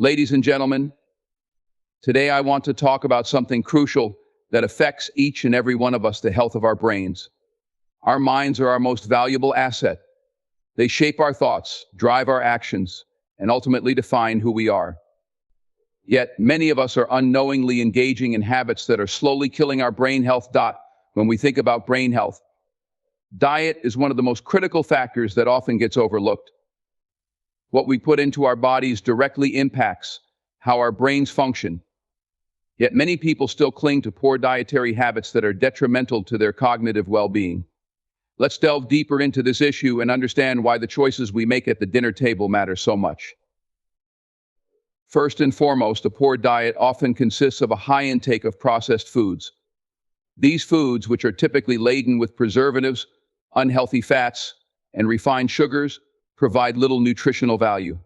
Ladies and gentlemen, today I want to talk about something crucial that affects each and every one of us, the health of our brains. Our minds are our most valuable asset. They shape our thoughts, drive our actions, and ultimately define who we are. Yet, many of us are unknowingly engaging in habits that are slowly killing our brain health. When we think about brain health, diet is one of the most critical factors that often gets overlooked. What we put into our bodies directly impacts how our brains function. Yet many people still cling to poor dietary habits that are detrimental to their cognitive well-being. Let's delve deeper into this issue and understand why the choices we make at the dinner table matter so much. First and foremost, a poor diet often consists of a high intake of processed foods. These foods, which are typically laden with preservatives, unhealthy fats, and refined sugars, provide little nutritional value.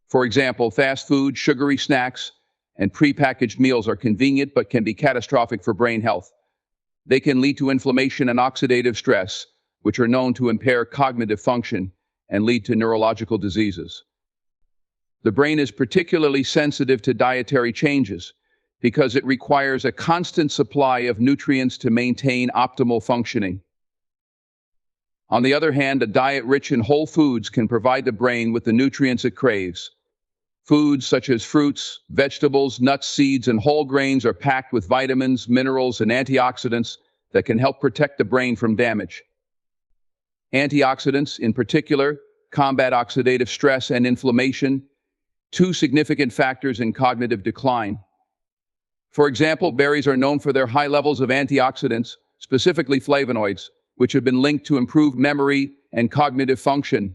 For example, fast food, sugary snacks, and prepackaged meals are convenient but can be catastrophic for brain health. They can lead to inflammation and oxidative stress, which are known to impair cognitive function and lead to neurological diseases. The brain is particularly sensitive to dietary changes because it requires a constant supply of nutrients to maintain optimal functioning. On the other hand, a diet rich in whole foods can provide the brain with the nutrients it craves. Foods such as fruits, vegetables, nuts, seeds, and whole grains are packed with vitamins, minerals, and antioxidants that can help protect the brain from damage. Antioxidants, in particular, combat oxidative stress and inflammation, two significant factors in cognitive decline. For example, berries are known for their high levels of antioxidants, specifically flavonoids, which have been linked to improved memory and cognitive function.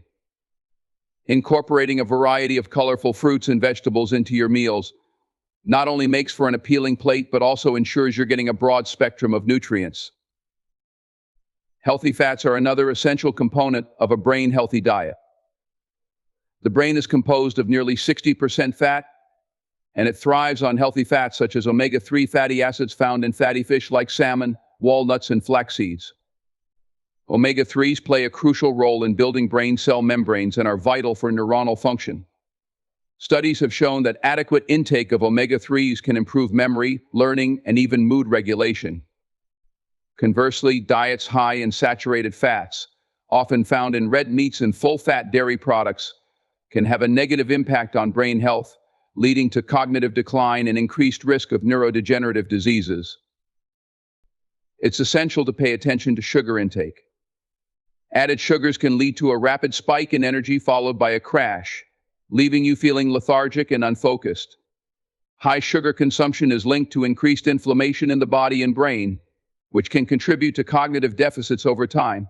Incorporating a variety of colorful fruits and vegetables into your meals not only makes for an appealing plate, but also ensures you're getting a broad spectrum of nutrients. Healthy fats are another essential component of a brain-healthy diet. The brain is composed of nearly 60% fat, and it thrives on healthy fats such as omega-3 fatty acids found in fatty fish like salmon, walnuts, and flax seeds. Omega-3s play a crucial role in building brain cell membranes and are vital for neuronal function. Studies have shown that adequate intake of omega-3s can improve memory, learning, and even mood regulation. Conversely, diets high in saturated fats, often found in red meats and full-fat dairy products, can have a negative impact on brain health, leading to cognitive decline and increased risk of neurodegenerative diseases. It's essential to pay attention to sugar intake. Added sugars can lead to a rapid spike in energy followed by a crash, leaving you feeling lethargic and unfocused. High sugar consumption is linked to increased inflammation in the body and brain, which can contribute to cognitive deficits over time.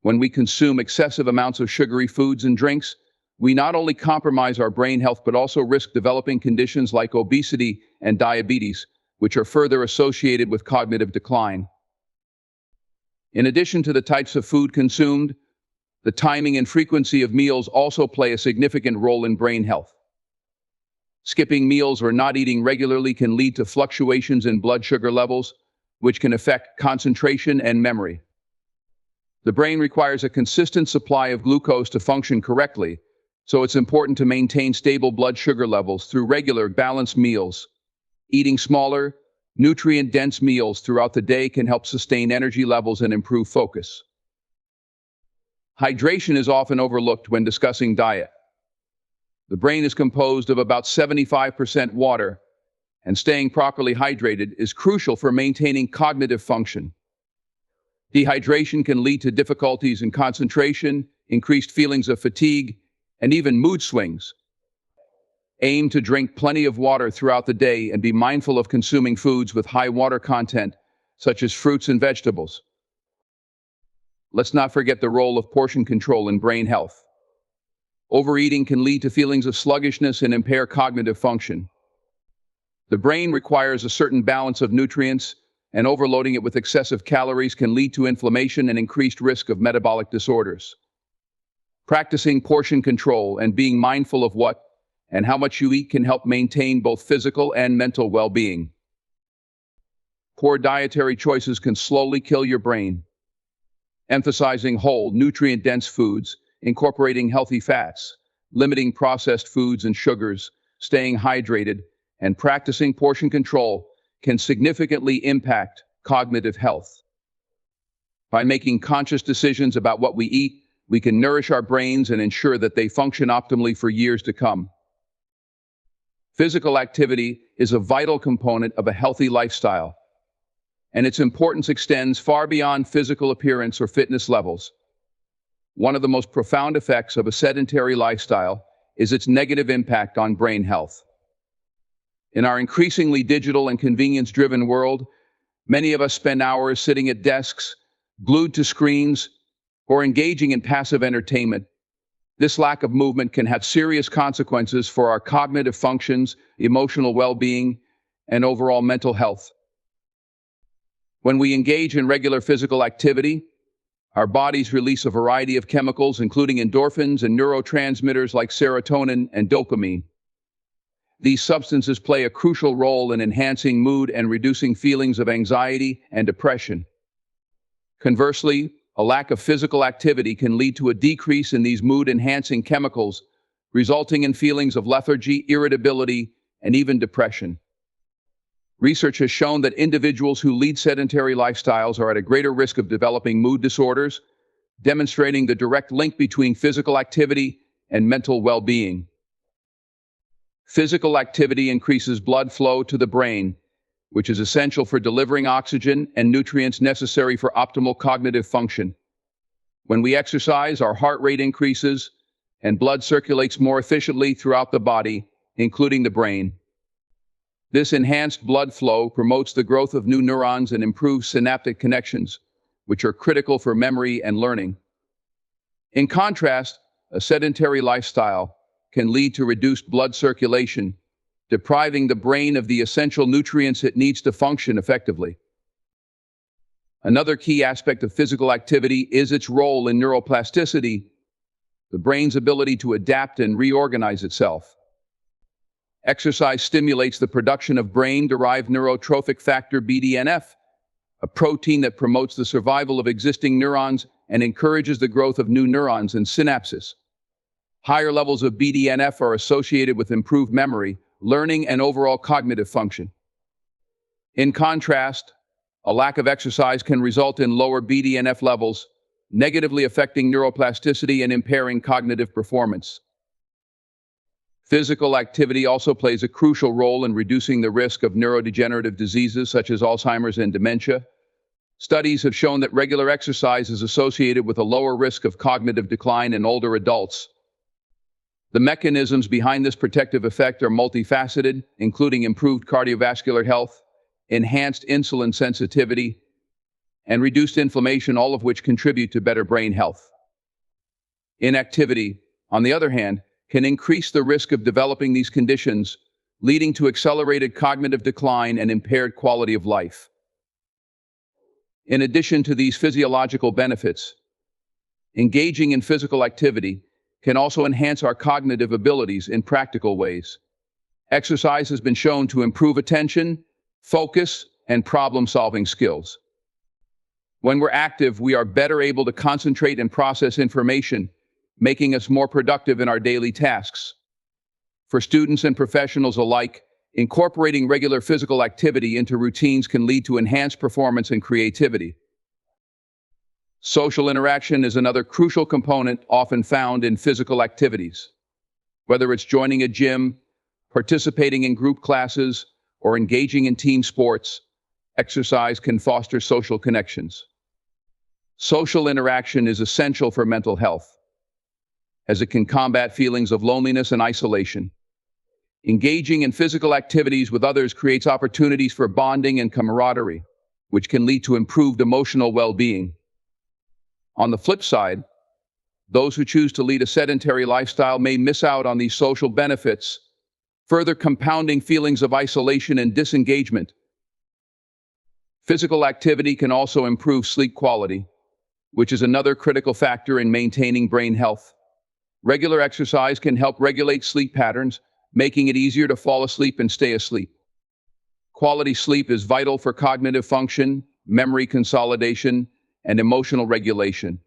When we consume excessive amounts of sugary foods and drinks, we not only compromise our brain health but also risk developing conditions like obesity and diabetes, which are further associated with cognitive decline. In addition to the types of food consumed, the timing and frequency of meals also play a significant role in brain health. Skipping meals or not eating regularly can lead to fluctuations in blood sugar levels, which can affect concentration and memory. The brain requires a consistent supply of glucose to function correctly, so it's important to maintain stable blood sugar levels through regular, balanced meals. Eating smaller, nutrient-dense meals throughout the day can help sustain energy levels and improve focus. Hydration is often overlooked when discussing diet. The brain is composed of about 75% water, and staying properly hydrated is crucial for maintaining cognitive function. Dehydration can lead to difficulties in concentration, increased feelings of fatigue, and even mood swings. Aim to drink plenty of water throughout the day and be mindful of consuming foods with high water content, such as fruits and vegetables. Let's not forget the role of portion control in brain health. Overeating can lead to feelings of sluggishness and impair cognitive function. The brain requires a certain balance of nutrients, and overloading it with excessive calories can lead to inflammation and increased risk of metabolic disorders. Practicing portion control and being mindful of what and how much you eat can help maintain both physical and mental well-being. Poor dietary choices can slowly kill your brain. Emphasizing whole, nutrient-dense foods, incorporating healthy fats, limiting processed foods and sugars, staying hydrated, and practicing portion control can significantly impact cognitive health. By making conscious decisions about what we eat, we can nourish our brains and ensure that they function optimally for years to come. Physical activity is a vital component of a healthy lifestyle, and its importance extends far beyond physical appearance or fitness levels. One of the most profound effects of a sedentary lifestyle is its negative impact on brain health. In our increasingly digital and convenience-driven world, many of us spend hours sitting at desks, glued to screens, or engaging in passive entertainment. This lack of movement can have serious consequences for our cognitive functions, emotional well-being, and overall mental health. When we engage in regular physical activity, our bodies release a variety of chemicals, including endorphins and neurotransmitters like serotonin and dopamine. These substances play a crucial role in enhancing mood and reducing feelings of anxiety and depression. Conversely, a lack of physical activity can lead to a decrease in these mood-enhancing chemicals, resulting in feelings of lethargy, irritability, and even depression. Research has shown that individuals who lead sedentary lifestyles are at a greater risk of developing mood disorders, demonstrating the direct link between physical activity and mental well-being. Physical activity increases blood flow to the brain, which is essential for delivering oxygen and nutrients necessary for optimal cognitive function. When we exercise, our heart rate increases, and blood circulates more efficiently throughout the body, including the brain. This enhanced blood flow promotes the growth of new neurons and improves synaptic connections, which are critical for memory and learning. In contrast, a sedentary lifestyle can lead to reduced blood circulation, depriving the brain of the essential nutrients it needs to function effectively. Another key aspect of physical activity is its role in neuroplasticity, the brain's ability to adapt and reorganize itself. Exercise stimulates the production of brain-derived neurotrophic factor BDNF, a protein that promotes the survival of existing neurons and encourages the growth of new neurons and synapses. Higher levels of BDNF are associated with improved memory, learning, and overall cognitive function. In contrast, a lack of exercise can result in lower BDNF levels, negatively affecting neuroplasticity and impairing cognitive performance. Physical activity also plays a crucial role in reducing the risk of neurodegenerative diseases such as Alzheimer's and dementia. Studies have shown that regular exercise is associated with a lower risk of cognitive decline in older adults. The mechanisms behind this protective effect are multifaceted, including improved cardiovascular health, enhanced insulin sensitivity, and reduced inflammation, all of which contribute to better brain health. Inactivity, on the other hand, can increase the risk of developing these conditions, leading to accelerated cognitive decline and impaired quality of life. In addition to these physiological benefits, engaging in physical activity can also enhance our cognitive abilities in practical ways. Exercise has been shown to improve attention, focus, and problem-solving skills. When we're active, we are better able to concentrate and process information, making us more productive in our daily tasks. For students and professionals alike, incorporating regular physical activity into routines can lead to enhanced performance and creativity. Social interaction is another crucial component often found in physical activities. Whether it's joining a gym, participating in group classes, or engaging in team sports, exercise can foster social connections. Social interaction is essential for mental health, as it can combat feelings of loneliness and isolation. Engaging in physical activities with others creates opportunities for bonding and camaraderie, which can lead to improved emotional well-being. On the flip side, those who choose to lead a sedentary lifestyle may miss out on these social benefits, further compounding feelings of isolation and disengagement. Physical activity can also improve sleep quality, which is another critical factor in maintaining brain health. Regular exercise can help regulate sleep patterns, making it easier to fall asleep and stay asleep. Quality sleep is vital for cognitive function, memory consolidation, and emotional regulation.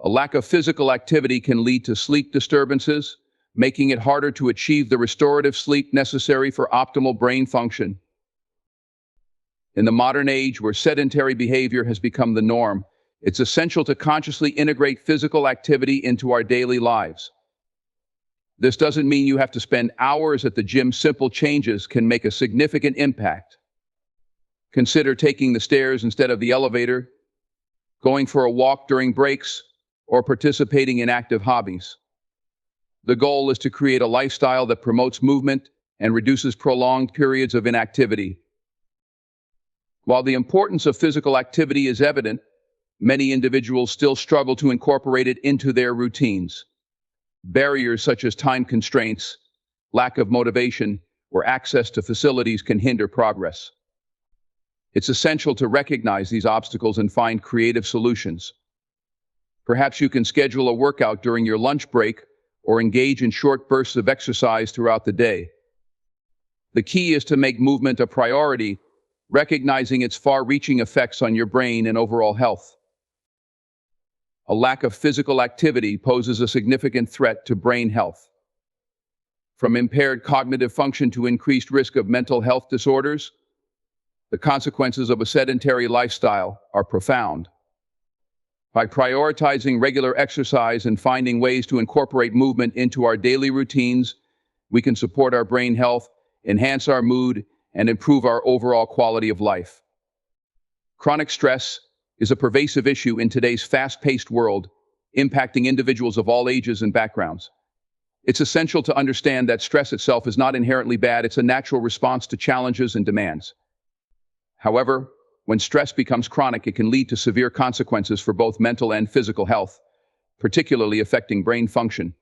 A lack of physical activity can lead to sleep disturbances, making it harder to achieve the restorative sleep necessary for optimal brain function. In the modern age where sedentary behavior has become the norm, it's essential to consciously integrate physical activity into our daily lives. This doesn't mean you have to spend hours at the gym. Simple changes can make a significant impact. Consider taking the stairs instead of the elevator, going for a walk during breaks, or participating in active hobbies. The goal is to create a lifestyle that promotes movement and reduces prolonged periods of inactivity. While the importance of physical activity is evident, many individuals still struggle to incorporate it into their routines. Barriers such as time constraints, lack of motivation, or access to facilities can hinder progress. It's essential to recognize these obstacles and find creative solutions. Perhaps you can schedule a workout during your lunch break or engage in short bursts of exercise throughout the day. The key is to make movement a priority, recognizing its far-reaching effects on your brain and overall health. A lack of physical activity poses a significant threat to brain health. From impaired cognitive function to increased risk of mental health disorders, the consequences of a sedentary lifestyle are profound. By prioritizing regular exercise and finding ways to incorporate movement into our daily routines, we can support our brain health, enhance our mood, and improve our overall quality of life. Chronic stress is a pervasive issue in today's fast-paced world, impacting individuals of all ages and backgrounds. It's essential to understand that stress itself is not inherently bad. It's a natural response to challenges and demands. However, when stress becomes chronic, it can lead to severe consequences for both mental and physical health, particularly affecting brain function.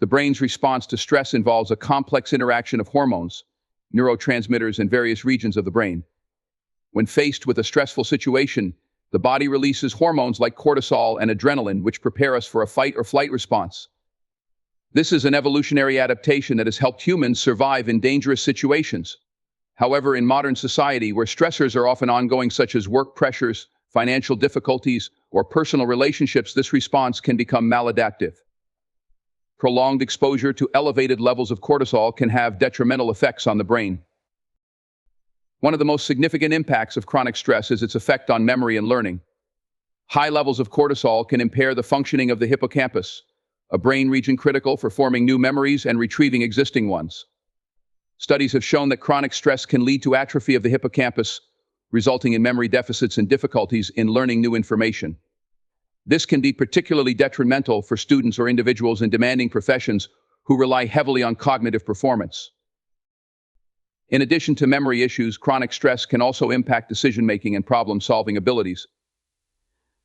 The brain's response to stress involves a complex interaction of hormones, neurotransmitters, and various regions of the brain. When faced with a stressful situation, the body releases hormones like cortisol and adrenaline, which prepare us for a fight or flight response. This is an evolutionary adaptation that has helped humans survive in dangerous situations. However, in modern society, where stressors are often ongoing, such as work pressures, financial difficulties, or personal relationships, this response can become maladaptive. Prolonged exposure to elevated levels of cortisol can have detrimental effects on the brain. One of the most significant impacts of chronic stress is its effect on memory and learning. High levels of cortisol can impair the functioning of the hippocampus, a brain region critical for forming new memories and retrieving existing ones. Studies have shown that chronic stress can lead to atrophy of the hippocampus, resulting in memory deficits and difficulties in learning new information. This can be particularly detrimental for students or individuals in demanding professions who rely heavily on cognitive performance. In addition to memory issues, chronic stress can also impact decision-making and problem-solving abilities.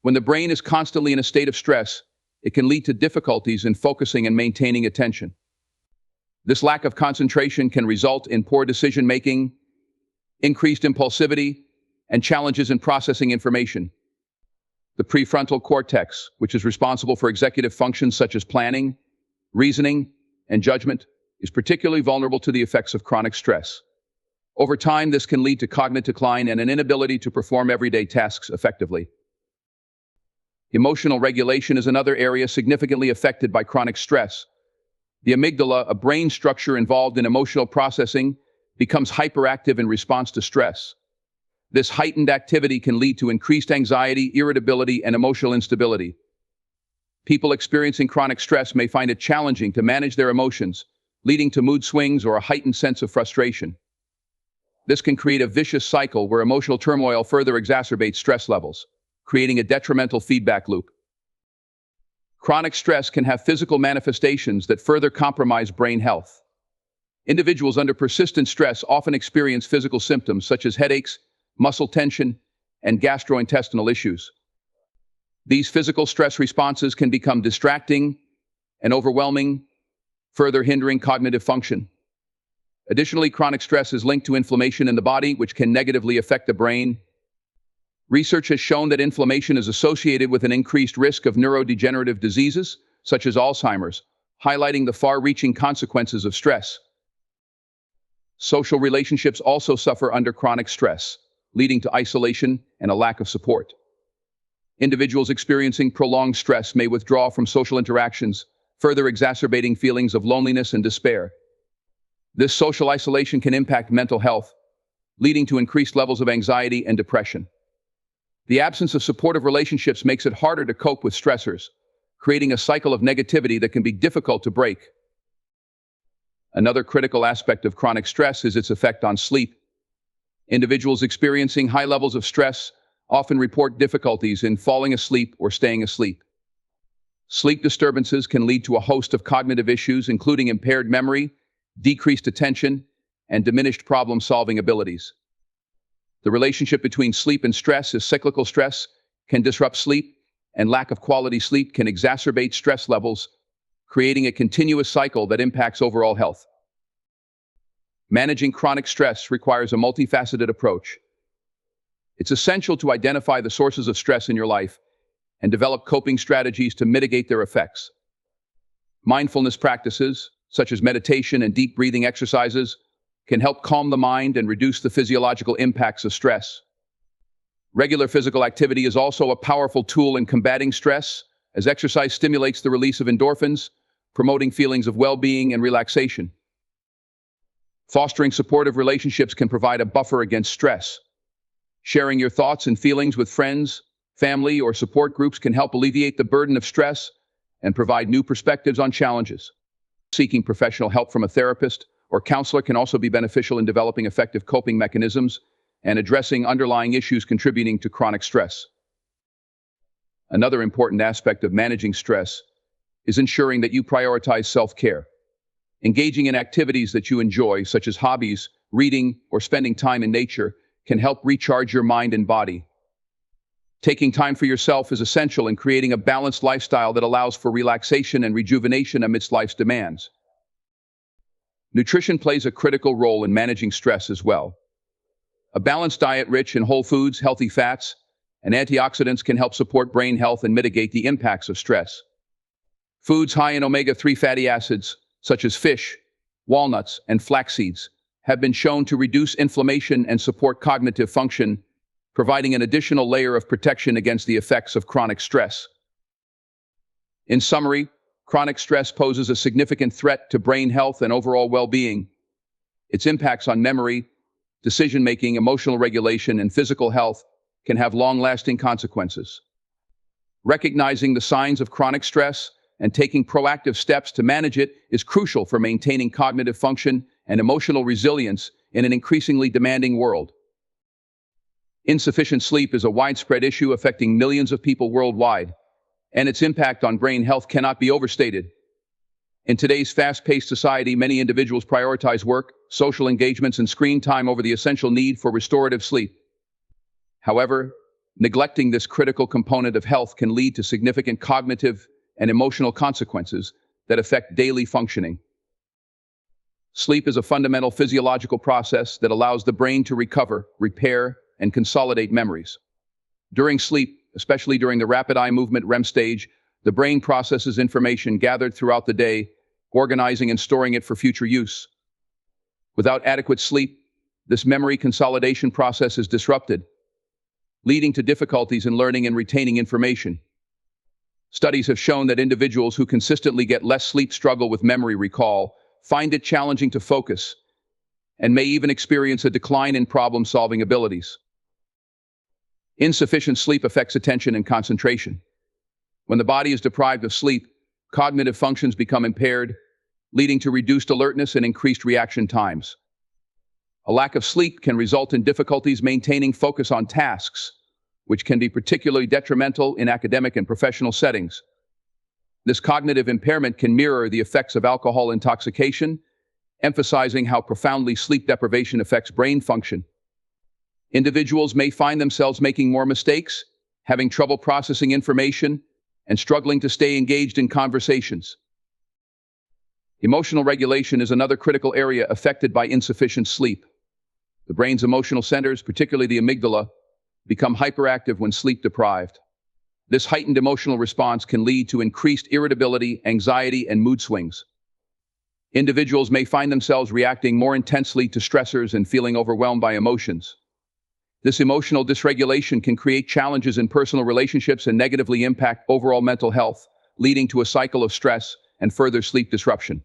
When the brain is constantly in a state of stress, it can lead to difficulties in focusing and maintaining attention. This lack of concentration can result in poor decision-making, increased impulsivity, and challenges in processing information. The prefrontal cortex, which is responsible for executive functions such as planning, reasoning, and judgment, is particularly vulnerable to the effects of chronic stress. Over time, this can lead to cognitive decline and an inability to perform everyday tasks effectively. Emotional regulation is another area significantly affected by chronic stress. The amygdala, a brain structure involved in emotional processing, becomes hyperactive in response to stress. This heightened activity can lead to increased anxiety, irritability, and emotional instability. People experiencing chronic stress may find it challenging to manage their emotions, leading to mood swings or a heightened sense of frustration. This can create a vicious cycle where emotional turmoil further exacerbates stress levels, creating a detrimental feedback loop. Chronic stress can have physical manifestations that further compromise brain health. Individuals under persistent stress often experience physical symptoms such as headaches, muscle tension, and gastrointestinal issues. These physical stress responses can become distracting and overwhelming, further hindering cognitive function. Additionally, chronic stress is linked to inflammation in the body, which can negatively affect the brain. Research has shown that inflammation is associated with an increased risk of neurodegenerative diseases, such as Alzheimer's, highlighting the far-reaching consequences of stress. Social relationships also suffer under chronic stress, leading to isolation and a lack of support. Individuals experiencing prolonged stress may withdraw from social interactions, further exacerbating feelings of loneliness and despair. This social isolation can impact mental health, leading to increased levels of anxiety and depression. The absence of supportive relationships makes it harder to cope with stressors, creating a cycle of negativity that can be difficult to break. Another critical aspect of chronic stress is its effect on sleep. Individuals experiencing high levels of stress often report difficulties in falling asleep or staying asleep. Sleep disturbances can lead to a host of cognitive issues, including impaired memory, decreased attention, and diminished problem-solving abilities. The relationship between sleep and stress is cyclical. Stress can disrupt sleep, and lack of quality sleep can exacerbate stress levels, creating a continuous cycle that impacts overall health. Managing chronic stress requires a multifaceted approach. It's essential to identify the sources of stress in your life and develop coping strategies to mitigate their effects. Mindfulness practices, such as meditation and deep breathing exercises, can help calm the mind and reduce the physiological impacts of stress. Regular physical activity is also a powerful tool in combating stress, as exercise stimulates the release of endorphins, promoting feelings of well-being and relaxation. Fostering supportive relationships can provide a buffer against stress. Sharing your thoughts and feelings with friends, family, or support groups can help alleviate the burden of stress and provide new perspectives on challenges. Seeking professional help from a therapist or counselor can also be beneficial in developing effective coping mechanisms and addressing underlying issues contributing to chronic stress. Another important aspect of managing stress is ensuring that you prioritize self-care. Engaging in activities that you enjoy, such as hobbies, reading, or spending time in nature, can help recharge your mind and body. Taking time for yourself is essential in creating a balanced lifestyle that allows for relaxation and rejuvenation amidst life's demands. Nutrition plays a critical role in managing stress as well. A balanced diet rich in whole foods, healthy fats, and antioxidants can help support brain health and mitigate the impacts of stress. Foods high in omega-3 fatty acids, such as fish, walnuts, and flax seeds, have been shown to reduce inflammation and support cognitive function, providing an additional layer of protection against the effects of chronic stress. In summary, chronic stress poses a significant threat to brain health and overall well-being. Its impacts on memory, decision-making, emotional regulation, and physical health can have long-lasting consequences. Recognizing the signs of chronic stress and taking proactive steps to manage it is crucial for maintaining cognitive function and emotional resilience in an increasingly demanding world. Insufficient sleep is a widespread issue affecting millions of people worldwide, and its impact on brain health cannot be overstated. In today's fast-paced society, many individuals prioritize work, social engagements, and screen time over the essential need for restorative sleep. However, neglecting this critical component of health can lead to significant cognitive and emotional consequences that affect daily functioning. Sleep is a fundamental physiological process that allows the brain to recover, repair, and consolidate memories. During sleep, especially during the rapid eye movement REM stage, the brain processes information gathered throughout the day, organizing and storing it for future use. Without adequate sleep, this memory consolidation process is disrupted, leading to difficulties in learning and retaining information. Studies have shown that individuals who consistently get less sleep struggle with memory recall, find it challenging to focus, and may even experience a decline in problem-solving abilities. Insufficient sleep affects attention and concentration. When the body is deprived of sleep, cognitive functions become impaired, leading to reduced alertness and increased reaction times. A lack of sleep can result in difficulties maintaining focus on tasks, which can be particularly detrimental in academic and professional settings. This cognitive impairment can mirror the effects of alcohol intoxication, emphasizing how profoundly sleep deprivation affects brain function. Individuals may find themselves making more mistakes, having trouble processing information, and struggling to stay engaged in conversations. Emotional regulation is another critical area affected by insufficient sleep. The brain's emotional centers, particularly the amygdala, become hyperactive when sleep deprived. This heightened emotional response can lead to increased irritability, anxiety, and mood swings. Individuals may find themselves reacting more intensely to stressors and feeling overwhelmed by emotions. This emotional dysregulation can create challenges in personal relationships and negatively impact overall mental health, leading to a cycle of stress and further sleep disruption.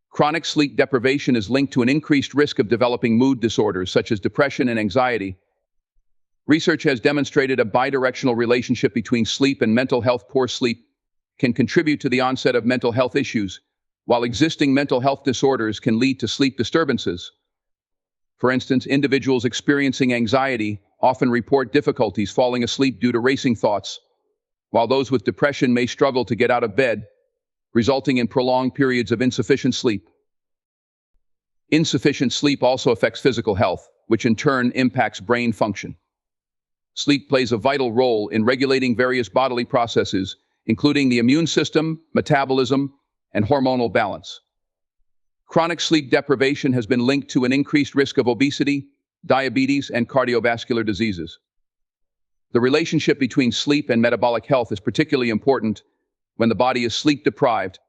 Chronic sleep deprivation is linked to an increased risk of developing mood disorders such as depression and anxiety. Research has demonstrated a bidirectional relationship between sleep and mental health. Poor sleep can contribute to the onset of mental health issues, while existing mental health disorders can lead to sleep disturbances. For instance, individuals experiencing anxiety often report difficulties falling asleep due to racing thoughts, while those with depression may struggle to get out of bed, resulting in prolonged periods of insufficient sleep. Insufficient sleep also affects physical health, which in turn impacts brain function. Sleep plays a vital role in regulating various bodily processes, including the immune system, metabolism, and hormonal balance. Chronic sleep deprivation has been linked to an increased risk of obesity, diabetes, and cardiovascular diseases. The relationship between sleep and metabolic health is particularly important. When the body is sleep deprived,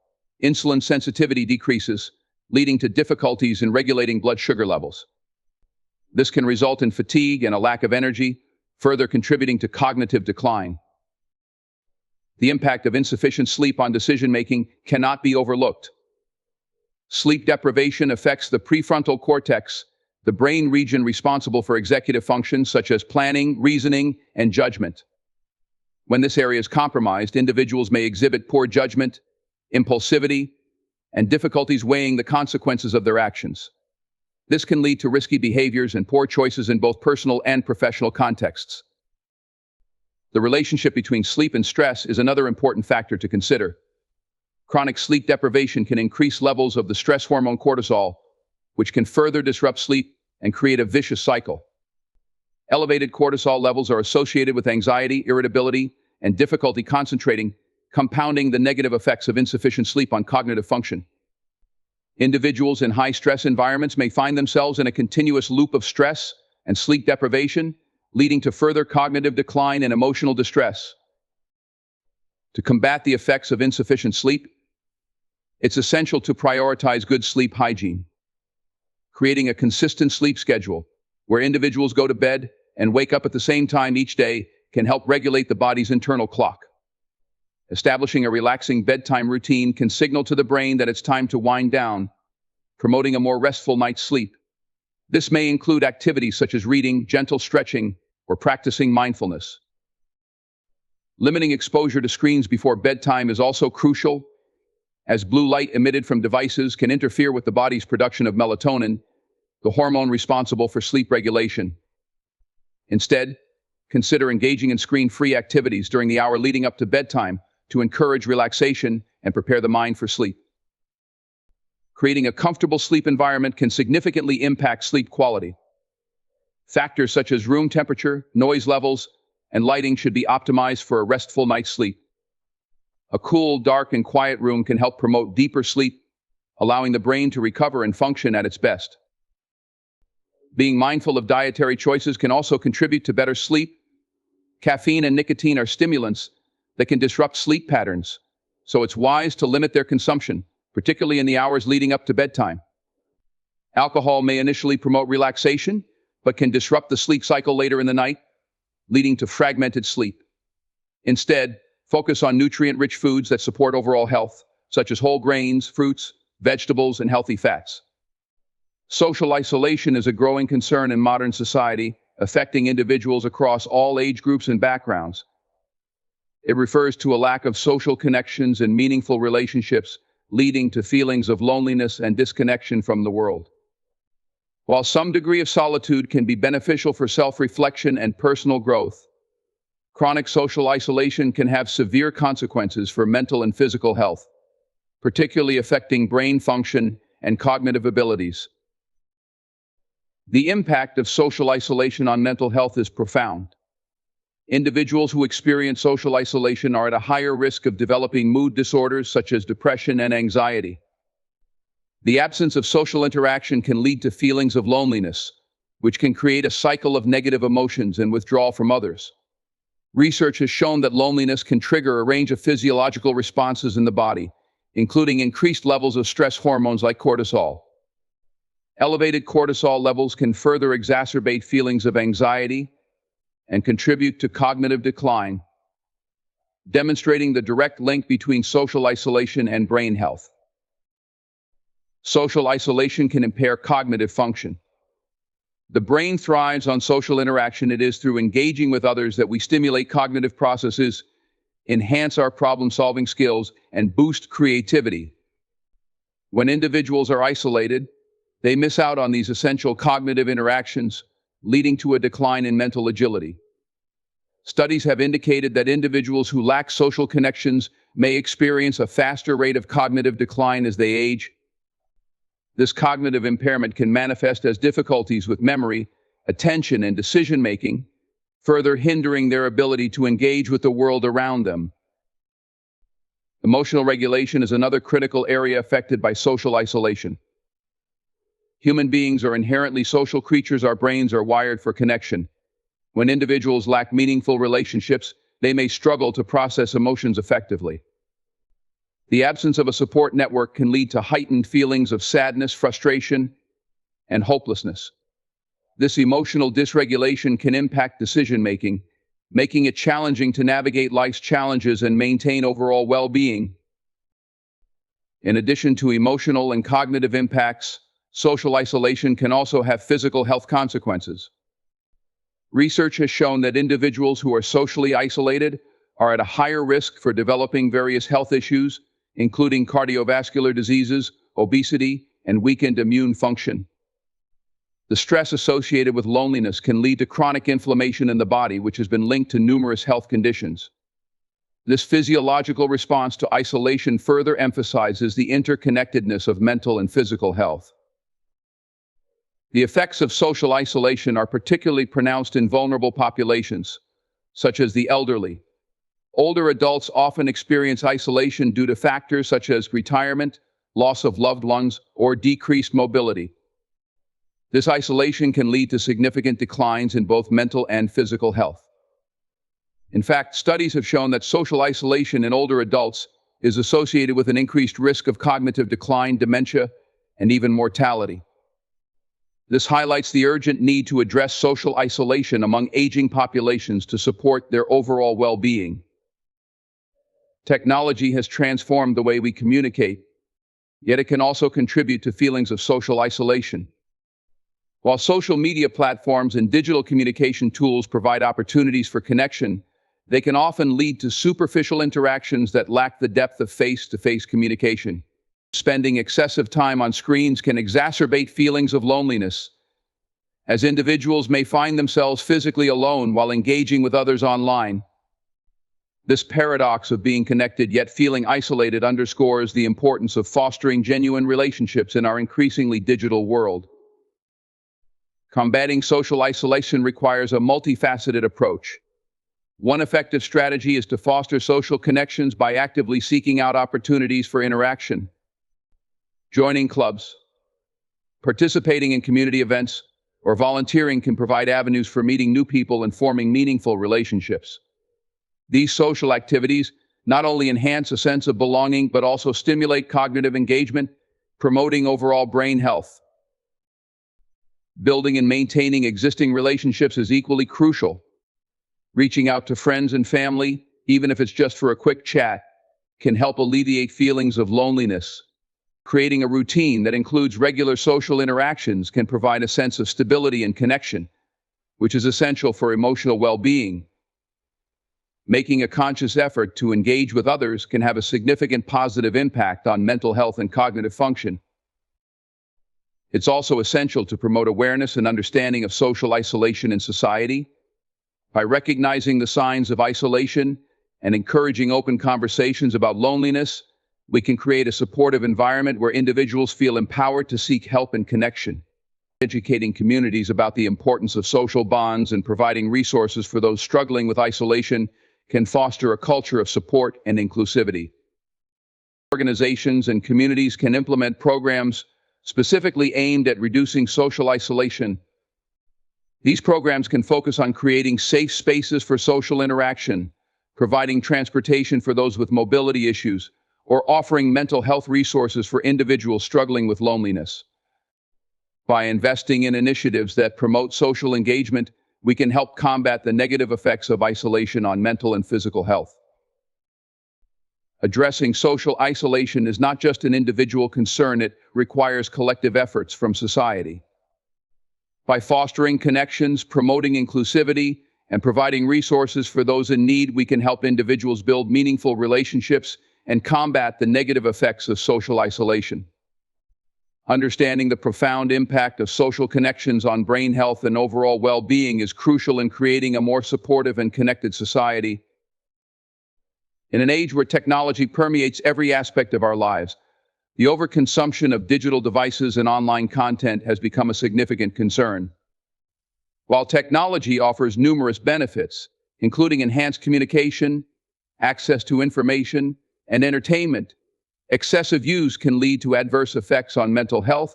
insulin sensitivity decreases, leading to difficulties in regulating blood sugar levels. This can result in fatigue and a lack of energy, further contributing to cognitive decline. The impact of insufficient sleep on decision-making cannot be overlooked. Sleep deprivation affects the prefrontal cortex, the brain region responsible for executive functions such as planning, reasoning, and judgment. When this area is compromised, individuals may exhibit poor judgment, impulsivity, and difficulties weighing the consequences of their actions. This can lead to risky behaviors and poor choices in both personal and professional contexts. The relationship between sleep and stress is another important factor to consider. Chronic sleep deprivation can increase levels of the stress hormone cortisol, which can further disrupt sleep and create a vicious cycle. Elevated cortisol levels are associated with anxiety, irritability, and difficulty concentrating, compounding the negative effects of insufficient sleep on cognitive function. Individuals in high-stress environments may find themselves in a continuous loop of stress and sleep deprivation, leading to further cognitive decline and emotional distress. To combat the effects of insufficient sleep, it's essential to prioritize good sleep hygiene. Creating a consistent sleep schedule, where individuals go to bed and wake up at the same time each day, can help regulate the body's internal clock. Establishing a relaxing bedtime routine can signal to the brain that it's time to wind down, promoting a more restful night's sleep. This may include activities such as reading, gentle stretching, or practicing mindfulness. Limiting exposure to screens before bedtime is also crucial, as blue light emitted from devices can interfere with the body's production of melatonin, the hormone responsible for sleep regulation. Instead, consider engaging in screen-free activities during the hour leading up to bedtime to encourage relaxation and prepare the mind for sleep. Creating a comfortable sleep environment can significantly impact sleep quality. Factors such as room temperature, noise levels, and lighting should be optimized for a restful night's sleep. A cool, dark, and quiet room can help promote deeper sleep, allowing the brain to recover and function at its best. Being mindful of dietary choices can also contribute to better sleep. Caffeine and nicotine are stimulants that can disrupt sleep patterns, so it's wise to limit their consumption, particularly in the hours leading up to bedtime. Alcohol may initially promote relaxation, but can disrupt the sleep cycle later in the night, leading to fragmented sleep. Instead, focus on nutrient-rich foods that support overall health, such as whole grains, fruits, vegetables, and healthy fats. Social isolation is a growing concern in modern society, affecting individuals across all age groups and backgrounds. It refers to a lack of social connections and meaningful relationships, leading to feelings of loneliness and disconnection from the world. While some degree of solitude can be beneficial for self-reflection and personal growth, chronic social isolation can have severe consequences for mental and physical health, particularly affecting brain function and cognitive abilities. The impact of social isolation on mental health is profound. Individuals who experience social isolation are at a higher risk of developing mood disorders such as depression and anxiety. The absence of social interaction can lead to feelings of loneliness, which can create a cycle of negative emotions and withdrawal from others. Research has shown that loneliness can trigger a range of physiological responses in the body, including increased levels of stress hormones like cortisol. Elevated cortisol levels can further exacerbate feelings of anxiety and contribute to cognitive decline, demonstrating the direct link between social isolation and brain health. Social isolation can impair cognitive function. The brain thrives on social interaction. It is through engaging with others that we stimulate cognitive processes, enhance our problem-solving skills, and boost creativity. When individuals are isolated, they miss out on these essential cognitive interactions, leading to a decline in mental agility. Studies have indicated that individuals who lack social connections may experience a faster rate of cognitive decline as they age. This cognitive impairment can manifest as difficulties with memory, attention, and decision-making, further hindering their ability to engage with the world around them. Emotional regulation is another critical area affected by social isolation. Human beings are inherently social creatures. Our brains are wired for connection. When individuals lack meaningful relationships, they may struggle to process emotions effectively. The absence of a support network can lead to heightened feelings of sadness, frustration, and hopelessness. This emotional dysregulation can impact decision-making, making it challenging to navigate life's challenges and maintain overall well-being. In addition to emotional and cognitive impacts, social isolation can also have physical health consequences. Research has shown that individuals who are socially isolated are at a higher risk for developing various health issues, including cardiovascular diseases, obesity, and weakened immune function. The stress associated with loneliness can lead to chronic inflammation in the body, which has been linked to numerous health conditions. This physiological response to isolation further emphasizes the interconnectedness of mental and physical health. The effects of social isolation are particularly pronounced in vulnerable populations, such as the elderly. Older adults often experience isolation due to factors such as retirement, loss of loved ones, or decreased mobility. This isolation can lead to significant declines in both mental and physical health. In fact, studies have shown that social isolation in older adults is associated with an increased risk of cognitive decline, dementia, and even mortality. This highlights the urgent need to address social isolation among aging populations to support their overall well-being. Technology has transformed the way we communicate, yet it can also contribute to feelings of social isolation. While social media platforms and digital communication tools provide opportunities for connection, they can often lead to superficial interactions that lack the depth of face-to-face communication. Spending excessive time on screens can exacerbate feelings of loneliness, as individuals may find themselves physically alone while engaging with others online. This paradox of being connected yet feeling isolated underscores the importance of fostering genuine relationships in our increasingly digital world. Combating social isolation requires a multifaceted approach. One effective strategy is to foster social connections by actively seeking out opportunities for interaction. Joining clubs, participating in community events, or volunteering can provide avenues for meeting new people and forming meaningful relationships. These social activities not only enhance a sense of belonging, but also stimulate cognitive engagement, promoting overall brain health. Building and maintaining existing relationships is equally crucial. Reaching out to friends and family, even if it's just for a quick chat, can help alleviate feelings of loneliness. Creating a routine that includes regular social interactions can provide a sense of stability and connection, which is essential for emotional well-being. Making a conscious effort to engage with others can have a significant positive impact on mental health and cognitive function. It's also essential to promote awareness and understanding of social isolation in society. By recognizing the signs of isolation and encouraging open conversations about loneliness, we can create a supportive environment where individuals feel empowered to seek help and connection. Educating communities about the importance of social bonds and providing resources for those struggling with isolation can foster a culture of support and inclusivity. Organizations and communities can implement programs specifically aimed at reducing social isolation. These programs can focus on creating safe spaces for social interaction, providing transportation for those with mobility issues, or offering mental health resources for individuals struggling with loneliness. By investing in initiatives that promote social engagement, we can help combat the negative effects of isolation on mental and physical health. Addressing social isolation is not just an individual concern, it requires collective efforts from society. By fostering connections, promoting inclusivity, and providing resources for those in need, we can help individuals build meaningful relationships and combat the negative effects of social isolation. Understanding the profound impact of social connections on brain health and overall well-being is crucial in creating a more supportive and connected society. In an age where technology permeates every aspect of our lives, the overconsumption of digital devices and online content has become a significant concern. While technology offers numerous benefits, including enhanced communication, access to information, and entertainment, excessive use can lead to adverse effects on mental health,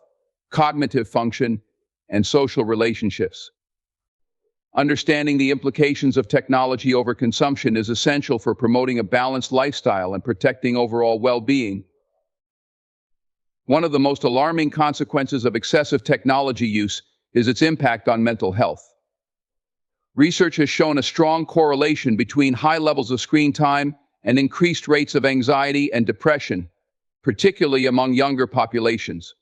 cognitive function, and social relationships. Understanding the implications of technology overconsumption is essential for promoting a balanced lifestyle and protecting overall well-being. One of the most alarming consequences of excessive technology use is its impact on mental health. Research has shown a strong correlation between high levels of screen time and increased rates of anxiety and depression, particularly among younger populations.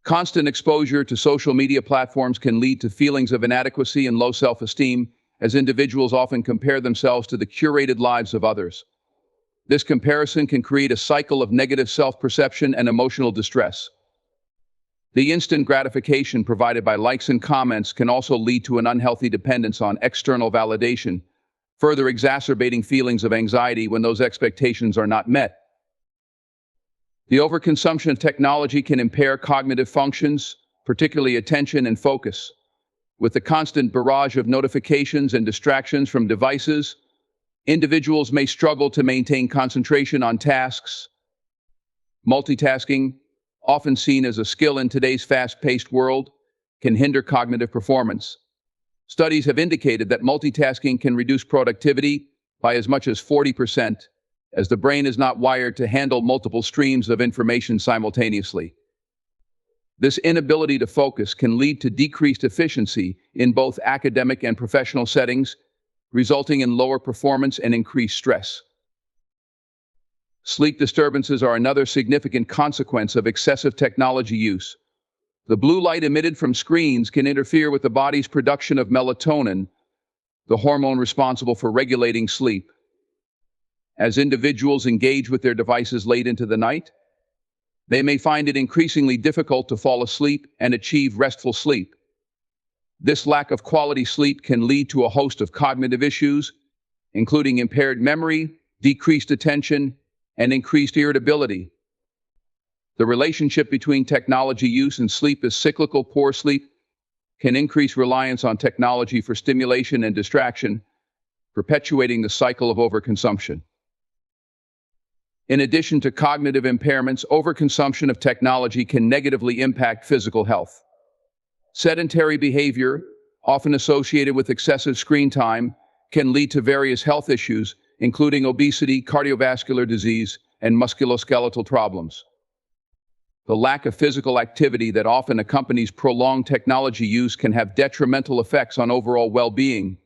Constant exposure to social media platforms can lead to feelings of inadequacy and low self-esteem, as individuals often compare themselves to the curated lives of others. This comparison can create a cycle of negative self-perception and emotional distress. The instant gratification provided by likes and comments can also lead to an unhealthy dependence on external validation, further exacerbating feelings of anxiety when those expectations are not met. The overconsumption of technology can impair cognitive functions, particularly attention and focus. With the constant barrage of notifications and distractions from devices, individuals may struggle to maintain concentration on tasks. Multitasking, often seen as a skill in today's fast-paced world, can hinder cognitive performance. Studies have indicated that multitasking can reduce productivity by as much as 40%, as the brain is not wired to handle multiple streams of information simultaneously. This inability to focus can lead to decreased efficiency in both academic and professional settings, resulting in lower performance and increased stress. Sleep disturbances are another significant consequence of excessive technology use. The blue light emitted from screens can interfere with the body's production of melatonin, the hormone responsible for regulating sleep. As individuals engage with their devices late into the night, they may find it increasingly difficult to fall asleep and achieve restful sleep. This lack of quality sleep can lead to a host of cognitive issues, including impaired memory, decreased attention, and increased irritability. The relationship between technology use and sleep is cyclical. Poor sleep can increase reliance on technology for stimulation and distraction, perpetuating the cycle of overconsumption. In addition to cognitive impairments, overconsumption of technology can negatively impact physical health. Sedentary behavior, often associated with excessive screen time, can lead to various health issues, including obesity, cardiovascular disease, and musculoskeletal problems. The lack of physical activity that often accompanies prolonged technology use can have detrimental effects on overall well-being.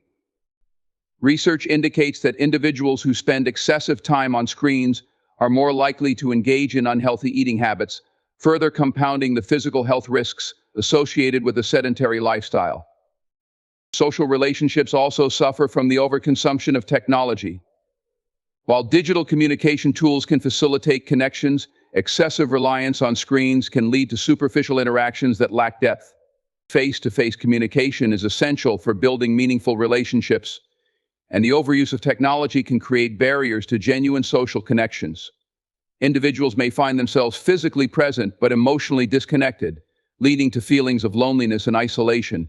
Research indicates that individuals who spend excessive time on screens are more likely to engage in unhealthy eating habits, further compounding the physical health risks associated with a sedentary lifestyle. Social relationships also suffer from the overconsumption of technology. While digital communication tools can facilitate connections, excessive reliance on screens can lead to superficial interactions that lack depth. Face-to-face communication is essential for building meaningful relationships, and the overuse of technology can create barriers to genuine social connections. Individuals may find themselves physically present but emotionally disconnected, leading to feelings of loneliness and isolation.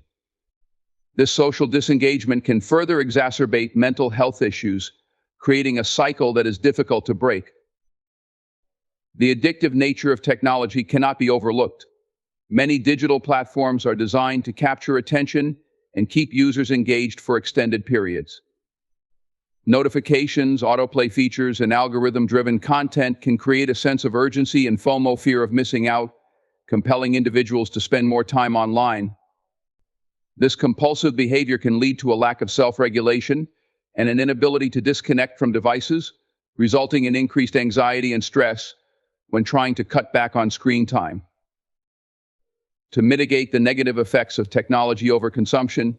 This social disengagement can further exacerbate mental health issues, creating a cycle that is difficult to break. The addictive nature of technology cannot be overlooked. Many digital platforms are designed to capture attention and keep users engaged for extended periods. Notifications, autoplay features, and algorithm-driven content can create a sense of urgency and FOMO, fear of missing out, compelling individuals to spend more time online. This compulsive behavior can lead to a lack of self-regulation and an inability to disconnect from devices, resulting in increased anxiety and stress when trying to cut back on screen time. To mitigate the negative effects of technology overconsumption,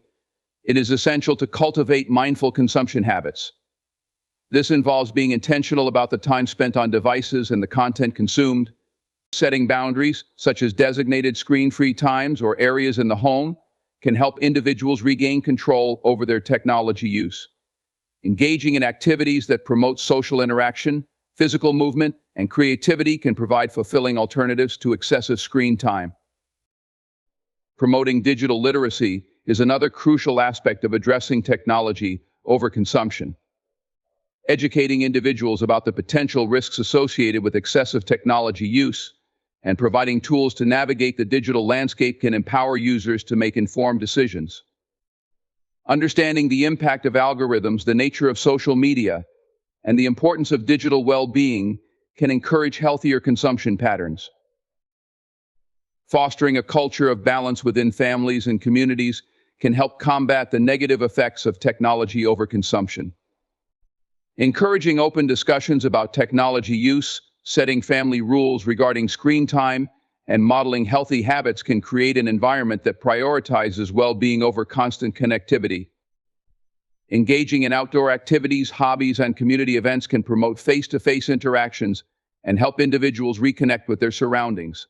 it is essential to cultivate mindful consumption habits. This involves being intentional about the time spent on devices and the content consumed, setting boundaries, such as designated screen-free times or areas in the home, can help individuals regain control over their technology use. Engaging in activities that promote social interaction, physical movement, and creativity can provide fulfilling alternatives to excessive screen time. Promoting digital literacy is another crucial aspect of addressing technology overconsumption. Educating individuals about the potential risks associated with excessive technology use and providing tools to navigate the digital landscape can empower users to make informed decisions. Understanding the impact of algorithms, the nature of social media, and the importance of digital well-being can encourage healthier consumption patterns. Fostering a culture of balance within families and communities can help combat the negative effects of technology overconsumption. Encouraging open discussions about technology use, setting family rules regarding screen time, and modeling healthy habits can create an environment that prioritizes well-being over constant connectivity. Engaging in outdoor activities, hobbies, and community events can promote face-to-face interactions and help individuals reconnect with their surroundings.